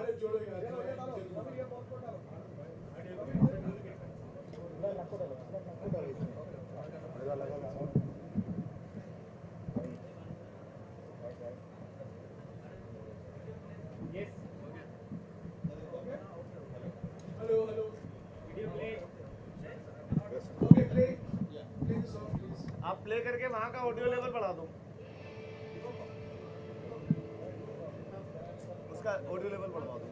आप प्ले करके वहाँ का ऑडियो लेवल बढ़ा दो, उसका ऑडियो लेवल बढ़वा दो।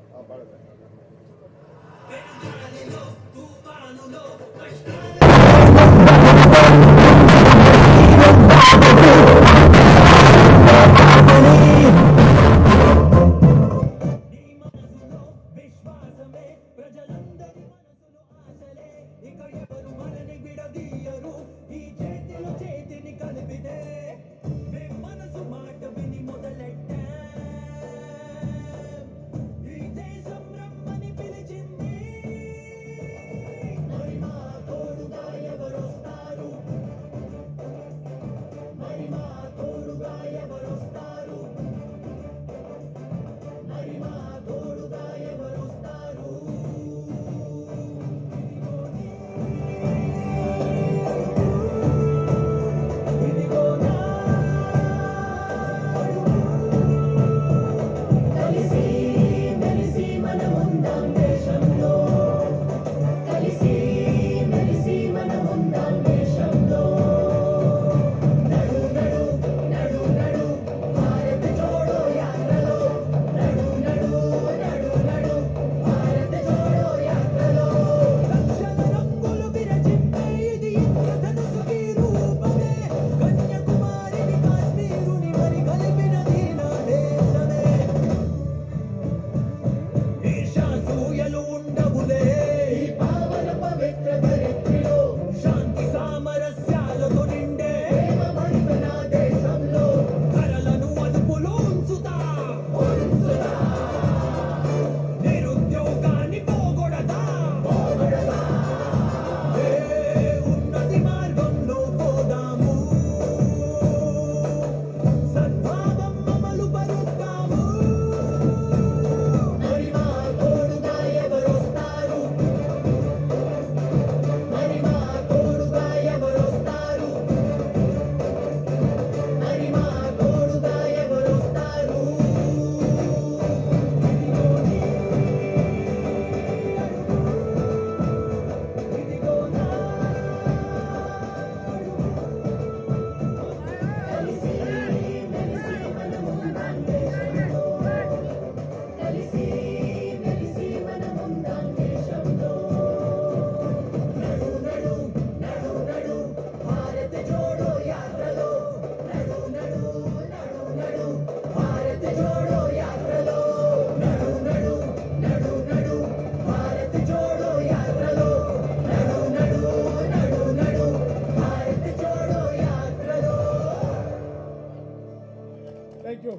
Thank you.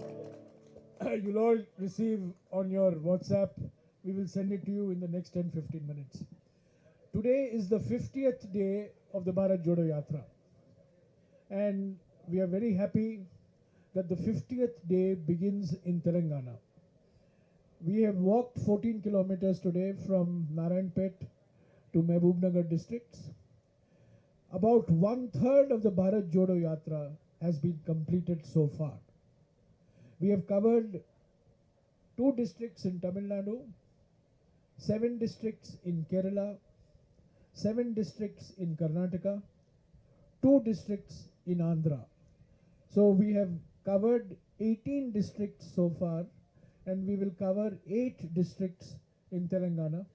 You'll all receive on your WhatsApp. We will send it to you in the next 10-15 minutes. Today is the 50th day of the Bharat Jodo Yatra. And we are very happy that the 50th day begins in Telangana. We have walked 14 kilometers today from Narayanpet to Mehbubnagar districts. About 1/3 of the Bharat Jodo Yatra has been completed so far. We have covered 2 districts in Tamil Nadu, 7 districts in Kerala, 7 districts in Karnataka, 2 districts in Andhra. So we have covered 18 districts so far, and we will cover 8 districts in Telangana.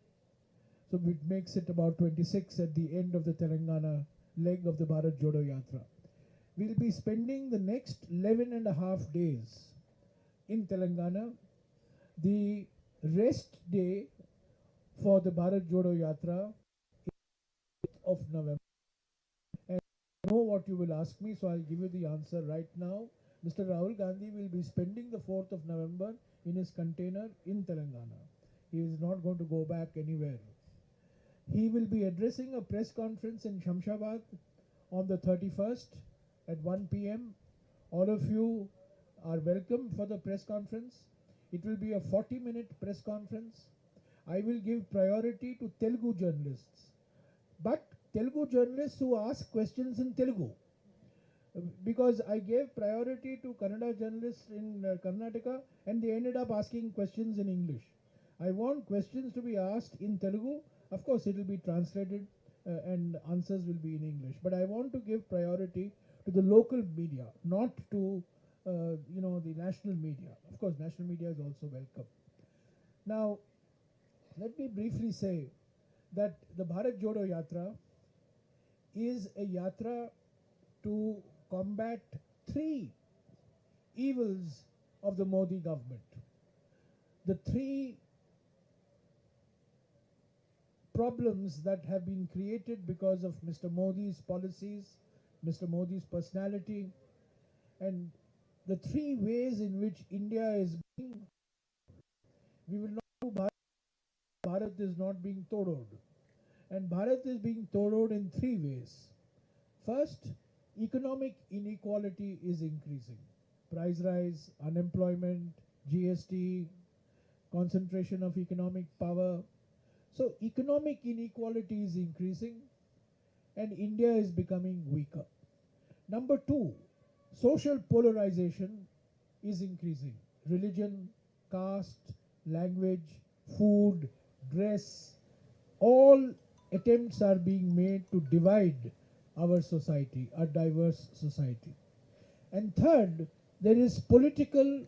So it makes it about 26 at the end of the Telangana leg of the Bharat Jodo Yatra. We'll be spending the next 11.5 days in Telangana. The rest day for the Bharat Jodo Yatra is 8th of November. And I know what you will ask me, so I'll give you the answer right now. Mr. Rahul Gandhi will be spending the 4th of November in his container in Telangana. He is not going to go back anywhere. He will be addressing a press conference in Shamshabad on the 31st at 1 p.m. All of you are welcome for the press conference. It will be a 40-minute press conference. I will give priority to Telugu journalists, but Telugu journalists who ask questions in Telugu. Because I gave priority to Kannada journalists in Karnataka and they ended up asking questions in English. I want questions to be asked in Telugu. Of course, it will be translated and answers will be in English. But I want to give priority to the local media, not to the national media. Of course, national media is also welcome. Now, let me briefly say that the Bharat Jodo Yatra is a yatra to combat three evils of the Modi government. The three problems that have been created because of Mr. Modi's policies, Mr. Modi's personality, and the three ways in which India is being, we will not do Bharat is not being todod. And Bharat is being todod in three ways. First, economic inequality is increasing. Price rise, unemployment, GST, concentration of economic power. So economic inequality is increasing and India is becoming weaker. Number two, social polarization is increasing. Religion, caste, language, food, dress, all attempts are being made to divide our society, a diverse society. And third, there is political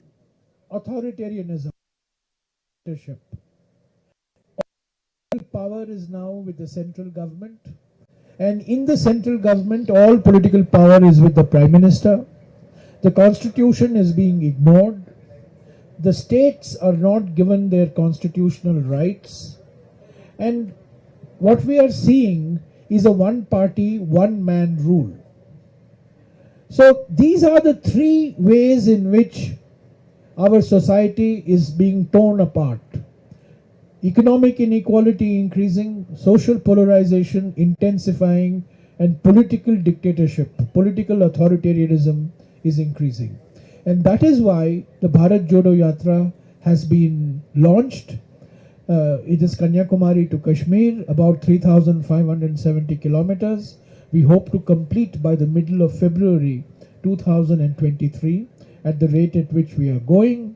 authoritarianism. Power is now with the central government, and in the central government all political power is with the Prime Minister. The constitution is being ignored. The states are not given their constitutional rights, and what we are seeing is a one-party, one-man rule. So these are the three ways in which our society is being torn apart. Economic inequality increasing, social polarization intensifying, and political dictatorship, political authoritarianism is increasing. And that is why the Bharat Jodo Yatra has been launched. It is Kanyakumari to Kashmir, about 3,570 kilometers. We hope to complete by the middle of February 2023 at the rate at which we are going.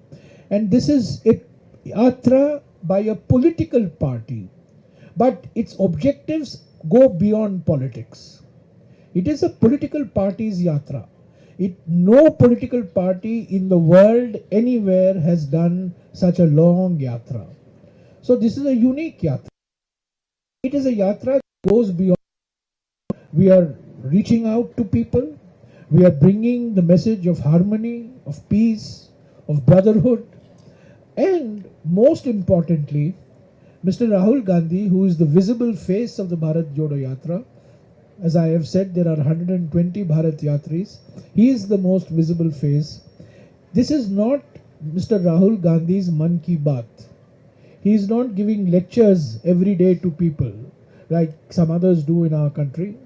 And this is a yatra by a political party, but its objectives go beyond politics. It is a political party's yatra. No political party in the world anywhere has done such a long yatra. So this is a unique yatra. It is a yatra that goes beyond. We are reaching out to people. We are bringing the message of harmony, of peace, of brotherhood. And most importantly, Mr. Rahul Gandhi, who is the visible face of the Bharat Jodo Yatra, as I have said, there are 120 Bharat Yatris. He is the most visible face. This is not Mr. Rahul Gandhi's Man Ki Baat. He is not giving lectures every day to people like some others do in our country.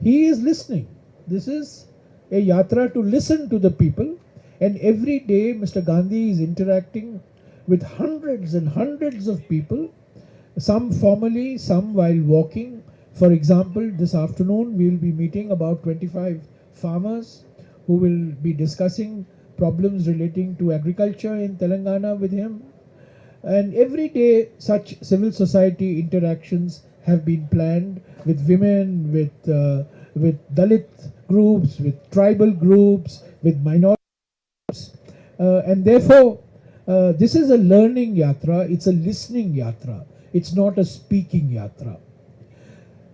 He is listening. This is a yatra to listen to the people, and every day Mr. Gandhi is interacting with hundreds and hundreds of people, some formally, some while walking. For example, this afternoon we will be meeting about 25 farmers who will be discussing problems relating to agriculture in Telangana with him. And every day such civil society interactions have been planned with women, with Dalit groups, with tribal groups, with minority groups. And therefore, this is a learning yatra, it's a listening yatra, it's not a speaking yatra.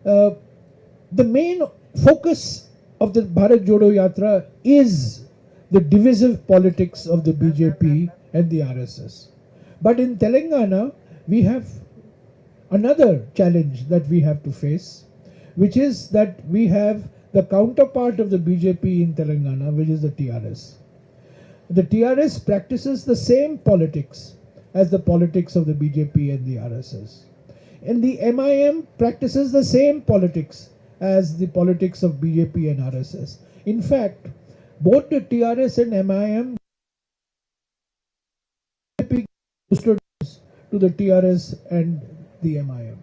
The main focus of the Bharat Jodo Yatra is the divisive politics of the BJP and the RSS. But in Telangana, we have another challenge that we have to face, which is that we have the counterpart of the BJP in Telangana, which is the TRS. The TRS practices the same politics as the politics of the BJP and the RSS. And the MIM practices the same politics as the politics of BJP and RSS. In fact, both the TRS and MIM to the TRS and the MIM.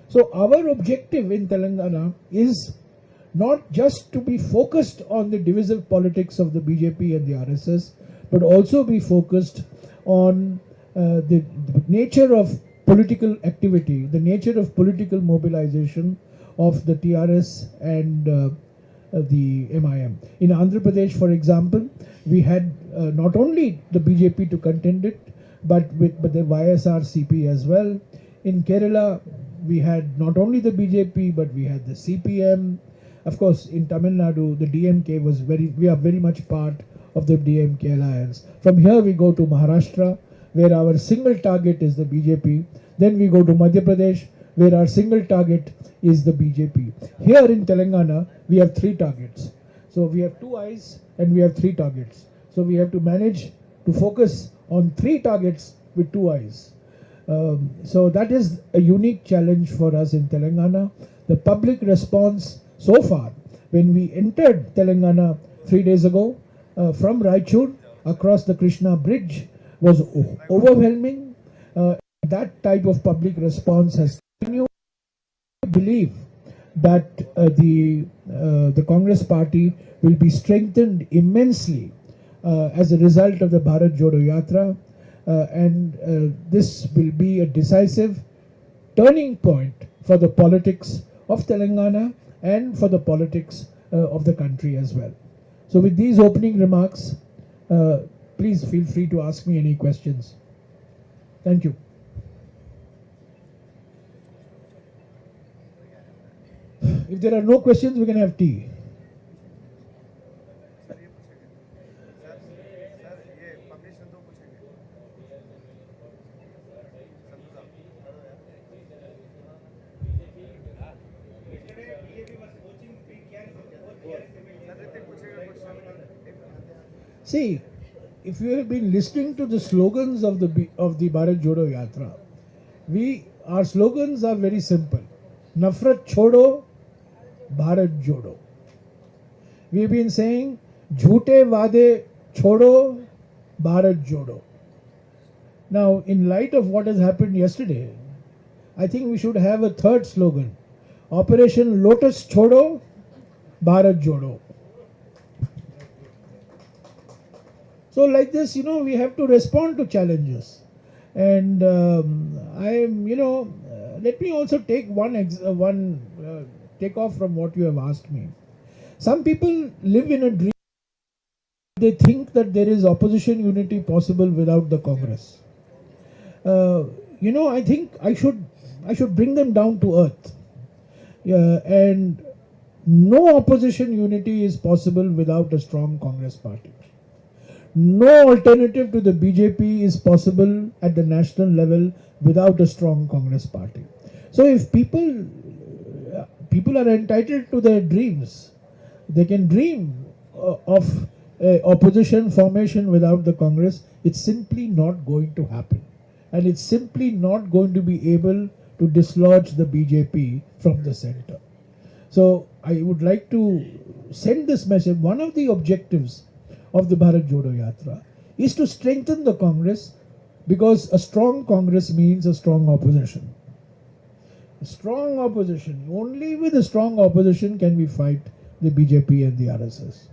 So our objective in Telangana is not just to be focused on the divisive politics of the BJP and the RSS, but also be focused on the nature of political activity, the nature of political mobilization of the TRS and the MIM. In Andhra Pradesh, for example, we had not only the BJP to contend it, but the YSR CP as well. In Kerala, we had not only the BJP, but we had the CPM. Of course, in Tamil Nadu, the DMK we are very much part of the DMK alliance. From here, we go to Maharashtra, where our single target is the BJP. Then we go to Madhya Pradesh, where our single target is the BJP. Here in Telangana, we have 3 targets. So we have 2 eyes and we have 3 targets. So we have to manage to focus on 3 targets with 2 eyes. So that is a unique challenge for us in Telangana. The public response so far, when we entered Telangana 3 days ago, from Raichur across the Krishna bridge, was overwhelming. That type of public response has continued. I believe that the Congress party will be strengthened immensely as a result of the Bharat Jodo Yatra, and this will be a decisive turning point for the politics of Telangana and for the politics of the country as well. So with these opening remarks, please feel free to ask me any questions. Thank you. If there are no questions, we can have tea. See, if you have been listening to the slogans of the Bharat Jodo Yatra, our slogans are very simple. Nafrat chodo, Bharat Jodo. We have been saying, Jhoote Vade chodo, Bharat Jodo. Now, in light of what has happened yesterday, I think we should have a third slogan. Operation Lotus Chodo, Bharat Jodo. So like this, we have to respond to challenges. And let me also take take off from what you have asked me. Some people live in a dream. They think that there is opposition unity possible without the Congress. I think I should bring them down to earth. And no opposition unity is possible without a strong Congress party. No alternative to the BJP is possible at the national level without a strong Congress party. So if people are entitled to their dreams, they can dream of opposition formation without the Congress. It's simply not going to happen. And it's simply not going to be able to dislodge the BJP from the center. So I would like to send this message. One of the objectives of the Bharat Jodo Yatra is to strengthen the Congress, because a strong Congress means a strong opposition. A strong opposition. Only with a strong opposition can we fight the BJP and the RSS.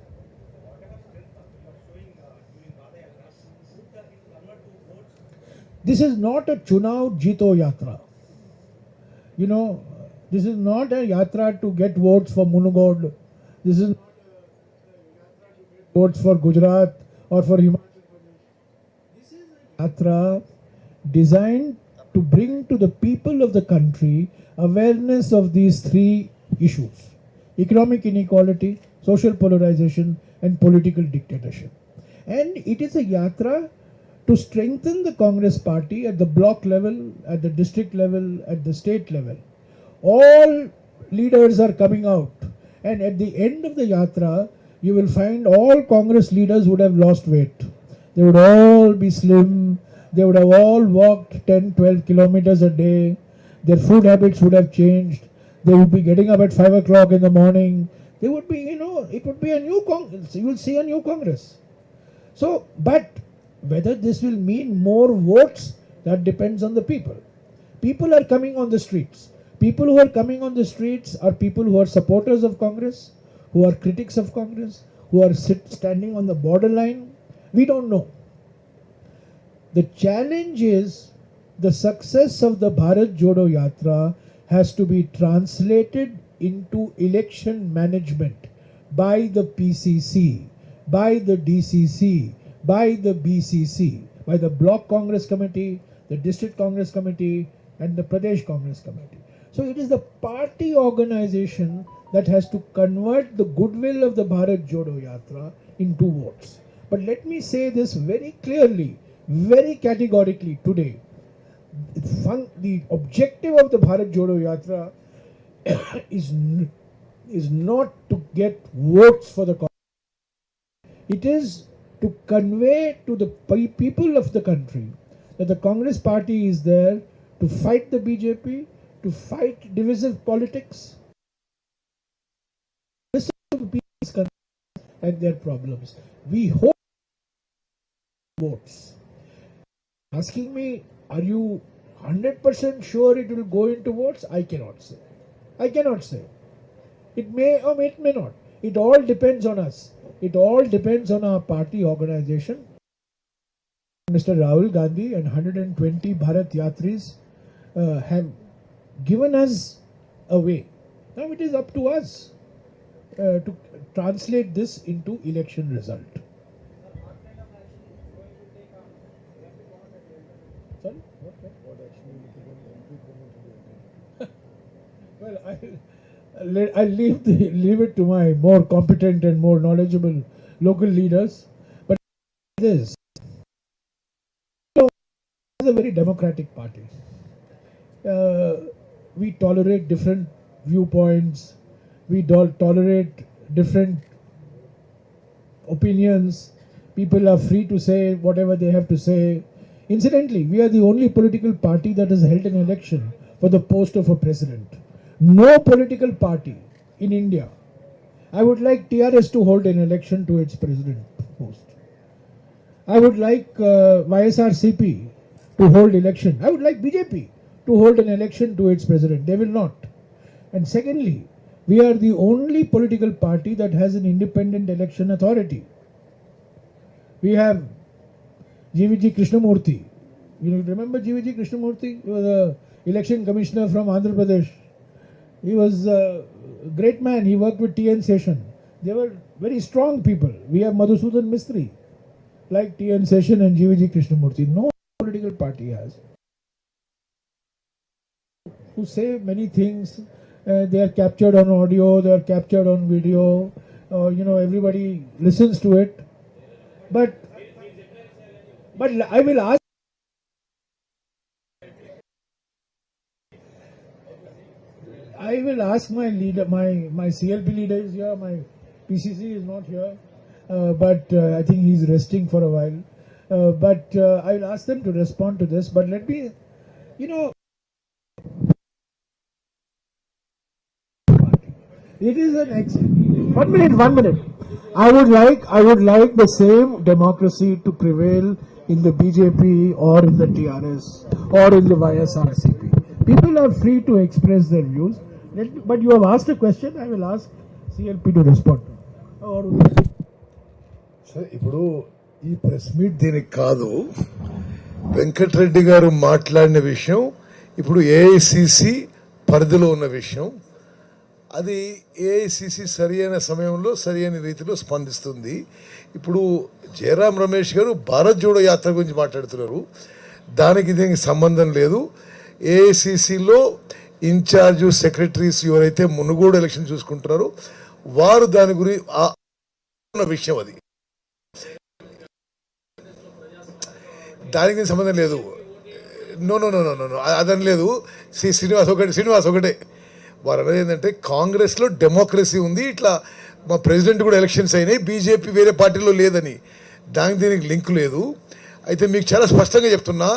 This is not a Chunav Jito Yatra. This is not a yatra to get votes for Munugod. This is votes for Gujarat or for Himachal Pradesh. This is a yatra designed to bring to the people of the country awareness of these 3 issues: economic inequality, social polarization, and political dictatorship. And it is a yatra to strengthen the Congress party at the block level, at the district level, at the state level. All leaders are coming out, and at the end of the yatra, you will find all Congress leaders would have lost weight. They would all be slim. They would have all walked 10, 12 kilometers a day. Their food habits would have changed. They would be getting up at 5 o'clock in the morning. They would be, it would be a new Congress. You will see a new Congress. So, but whether this will mean more votes, That depends on the people. People are coming on the streets. People who are coming on the streets are people who are supporters of Congress, who are critics of Congress, who are standing on the borderline. We don't know. The challenge is the success of the Bharat Jodo Yatra has to be translated into election management by the PCC, by the DCC, by the BCC, by the Block Congress Committee, the District Congress Committee, and the Pradesh Congress Committee. So it is the party organization that has to convert the goodwill of the Bharat Jodo Yatra into votes. But let me say this very clearly, very categorically today. The objective of the Bharat Jodo Yatra is not to get votes for the Congress. It is to convey to the people of the country that the Congress party is there to fight the BJP, to fight divisive politics, listen to people's concerns and their problems. We hope votes. Asking me, are you 100% sure it will go into votes? I cannot say. I cannot say. It may or it may not. It all depends on us. It all depends on our party organization. Mr. Rahul Gandhi and 120 Bharat Yatris have given us a way. Now it is up to us to translate this into election result. Sorry? What action will be taken? Well, I'll leave it to my more competent and more knowledgeable local leaders. But this is a very democratic party. We tolerate different viewpoints. We tolerate different opinions. People are free to say whatever they have to say. Incidentally, we are the only political party that has held an election for the post of a president. No political party in India. I would like TRS to hold an election to its president post. I would like YSRCP to hold election. I would like BJP to hold an election to its president. They will not. And secondly, we are the only political party that has an independent election authority. We have GVG Krishnamurthy. You remember GVG Krishnamurthy? He was an election commissioner from Andhra Pradesh. He was a great man. He worked with TN Session. They were very strong people. We have Madhusudan Mistry, like TN Session and GVG Krishnamurthy. No political party has. Who say many things. They are captured on audio. They are captured on video. Everybody listens to it. But I will ask. I will ask my leader, my CLP leader is here, my PCC is not here, but I think he is resting for a while. But I will ask them to respond to this. But let me, it is an excellent. 1 minute. I would like the same democracy to prevail in the BJP or in the TRS or in the YSRCP. People are free to express their views. But you have asked a question, I will ask CLP to respond. Sir, ఇప్పుడు ఈ press meet దీనికి కాదు. వెంకటరెడ్డి గారు మాట్లాడిన విషయం ఇప్పుడు AICC పరిధిలో ఉన్న విషయం. అది ఏఐసిసి సరైన సమయంలో సరైన రీతిలో స్పందిస్తుంది. ఇప్పుడు జయరాం రమేష్ గారు భారత్ జోడో యాత్ర గురించి మాట్లాడుతున్నారు. దానికి దీనికి సంబంధం లేదు. ఏఐసిసిలో ఇన్ఛార్జ్ సెక్రటరీస్ ఎవరైతే మునుగోడు ఎలక్షన్ చూసుకుంటున్నారో వారు దాని గురించి విషయం అది. దానికి సంబంధం లేదు. నో అదని లేదు. శ్రీనివాస్ ఒకటే వారు అనేది ఏంటంటే కాంగ్రెస్లో డెమోక్రసీ ఉంది, ఇట్లా మా ప్రెసిడెంట్ కూడా ఎలక్షన్స్ అయినాయి, బీజేపీ వేరే పార్టీలో లేదని. దానికి దీనికి లింక్ లేదు. అయితే మీకు చాలా స్పష్టంగా చెప్తున్నా,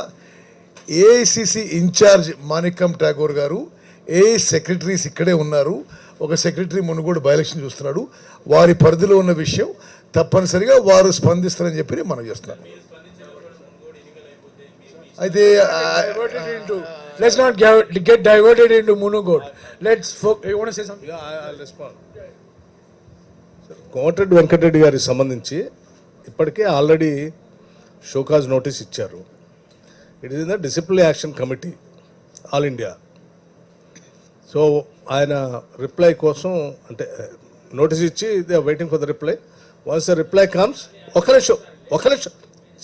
ఏఐసిసి ఇన్ఛార్జ్ మాణిక్యం ఠాగూర్ గారు, ఏఐ సెక్రటరీస్ ఇక్కడే ఉన్నారు. ఒక సెక్రటరీ మునుగోడు బై ఎలక్షన్ చూస్తున్నాడు. వారి పరిధిలో ఉన్న విషయం తప్పనిసరిగా వారు స్పందిస్తారని చెప్పి మనం చేస్తున్నాం. అయితే Diverted into. Let's not get diverted into Munugod. You want to say something? I'll respond. Komatireddy Venkatareddy గారికి సంబంధించి ఇప్పటికే ఆల్రెడీ షోకాజ్ నోటీస్ ఇచ్చారు. It is in the disciplinary action committee all India. So ఆయన రిప్లై కోసం అంటే నోటీస్ ఇచ్చి they are waiting for the reply. Once the reply comes ఒక నిమిషం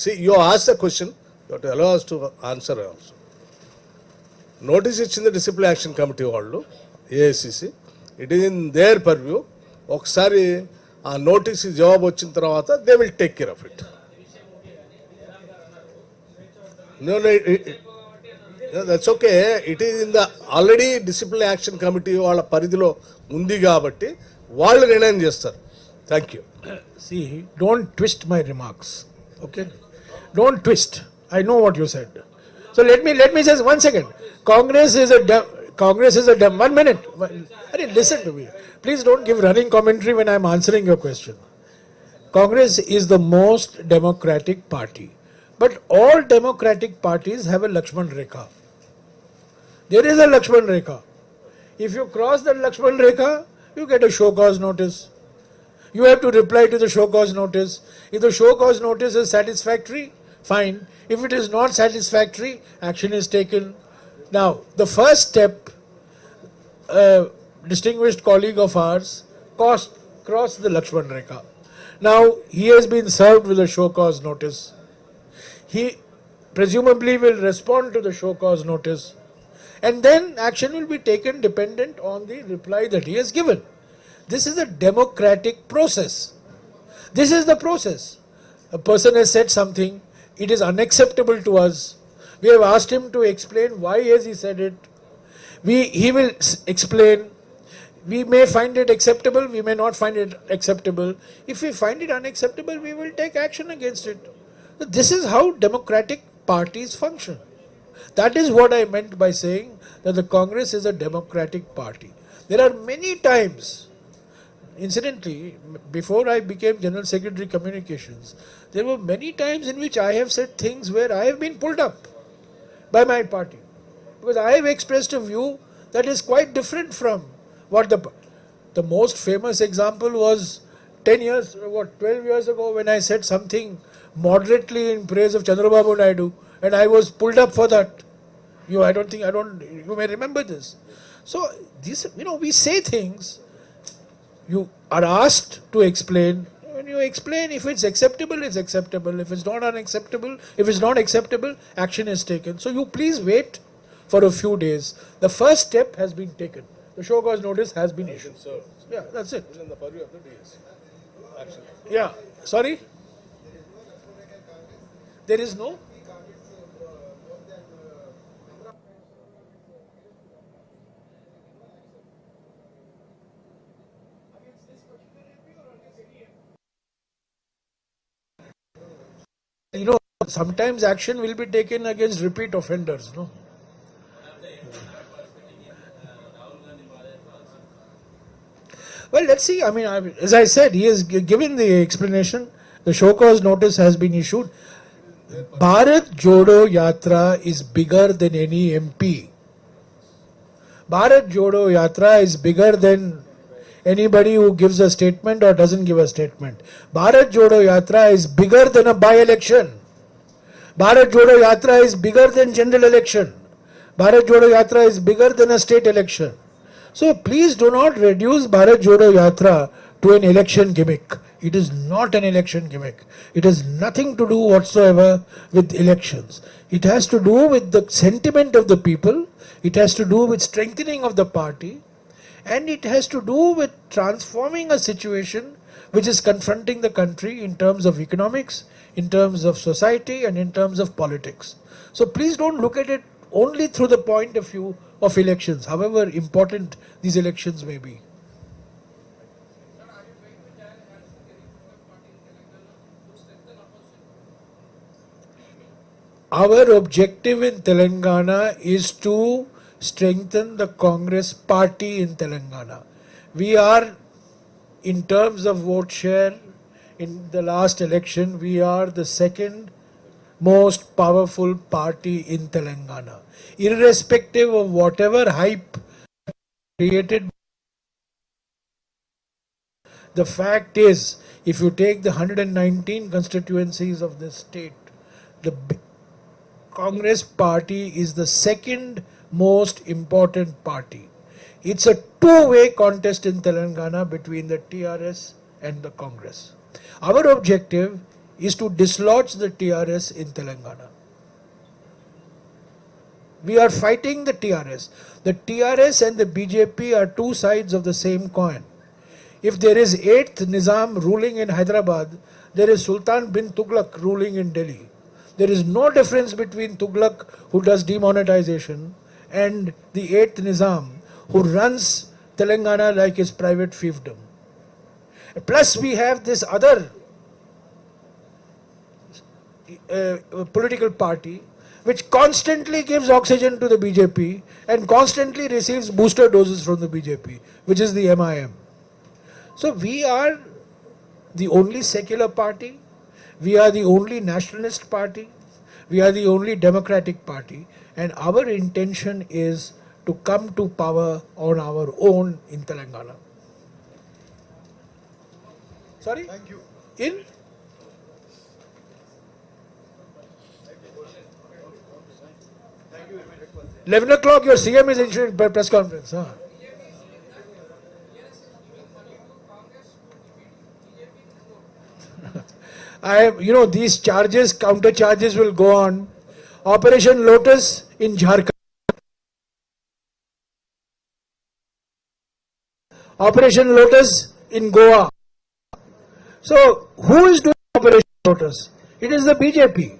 see you ask the question, you have to allow us to answer also. Notice ఇచ్చింది disciplinary action committee వాళ్ళు, AICC. It is in their purview. ఒకసారి ఆ notice జవాబు వచ్చిన తర్వాత they will take care of it. That's okay. It is in the already disciplinary action committee వాళ్ళ పరిధిలో ఉంది కాబట్టి వాళ్ళు నిర్ణయం చేస్తారు. Thank you. See, don't twist my remarks. Okay? Don't twist. I know what you said. So let me say 1 second. Congress is a 1 minute. Listen to me. Please don't give running commentary when I'm answering your question. Congress is the most democratic party. But all democratic parties have a Lakshman Rekha. There is a Lakshman Rekha. If you cross that Lakshman Rekha, you get a show cause notice. You have to reply to the show cause notice. If the show cause notice is satisfactory, fine. If it is not satisfactory, action is taken. Now, the first step, distinguished colleague of ours crossed the Lakshman Rekha. Now, he has been served with a show cause notice. He presumably will respond to the show cause notice. And then action will be taken dependent on the reply that he has given. This is a democratic process. This is the process. A person has said something, it is unacceptable to us. We have asked him to explain why has he said it. He will explain. We may find it acceptable, we may not find it acceptable. If we find it unacceptable, we will take action against it. So this is how democratic parties function. That is what I meant by saying that the Congress is a democratic party. There are many times, incidentally, before I became General Secretary Communications, there were many times in which I have said things where I have been pulled up by my party. Because I have expressed a view that is quite different from what the most famous example was 12 years ago when I said something moderately in praise of Chandrababu Naidu and I was pulled up for that. You may remember this. So, we say things, you are asked to explain. When you explain, if it's acceptable, it's acceptable. If it's not acceptable, action is taken. So you please wait for a few days. The first step has been taken. The show cause notice has been issued. Yeah, that's it. In the purview of the DS. Action. Yeah, sorry? There is no? Sometimes action will be taken against repeat offenders, no? Well, let's see. As I said, he has given the explanation. The show cause notice has been issued. Bharat Jodo Yatra is bigger than any MP. Bharat Jodo Yatra is bigger than anybody who gives a statement or doesn't give a statement. Bharat Jodo Yatra is bigger than a by-election. Bharat Jodo Yatra is bigger than general election. Bharat Jodo Yatra is bigger than a state election. So please do not reduce Bharat Jodo Yatra to an election gimmick. It is not an election gimmick. It has nothing to do whatsoever with elections. It has to do with the sentiment of the people. It has to do with strengthening of the party. And it has to do with transforming a situation which is confronting the country in terms of economics, in terms of society, and in terms of politics. So please don't look at it only through the point of view of elections, however important these elections may be. Our objective in Telangana is to strengthen the Congress party in Telangana. We are, in terms of vote share, in the last election, we are the second most powerful party in Telangana. Irrespective of whatever hype created, the fact is, if you take the 119 constituencies of this state, the Congress party is the second most important party. It's a two-way contest in Telangana between the TRS and the Congress. Our objective is to dislodge the TRS in Telangana. We are fighting the TRS. The TRS and the BJP are two sides of the same coin. If there is 8th Nizam ruling in Hyderabad, there is Sultan bin Tughlaq ruling in Delhi. There is no difference between Tughlaq, who does demonetization, and the 8th Nizam, who runs Telangana like his private fiefdom. Plus we have this other political party which constantly gives oxygen to the BJP and constantly receives booster doses from the BJP, which is the MIM. So we are the only secular party, we are the only nationalist party, we are the only democratic party, and our intention is to come to power on our own in Telangana. Sorry? Thank you. In? Thank you very much. 11 o'clock, your CM is issuing press conference. Huh? These charges, counter charges will go on. Operation Lotus in Jharkhand. Operation Lotus in Goa. So, who is doing Operation Lotus? It is the BJP.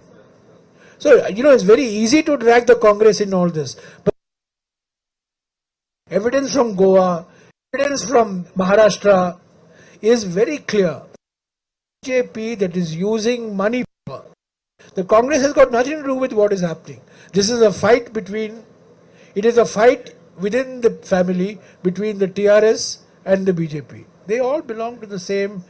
So, it's very easy to drag the Congress in all this. But evidence from Goa, evidence from Maharashtra is very clear. BJP that is using money power. The Congress has got nothing to do with what is happening. This is a fight within the family between the TRS and the BJP. They all belong to the same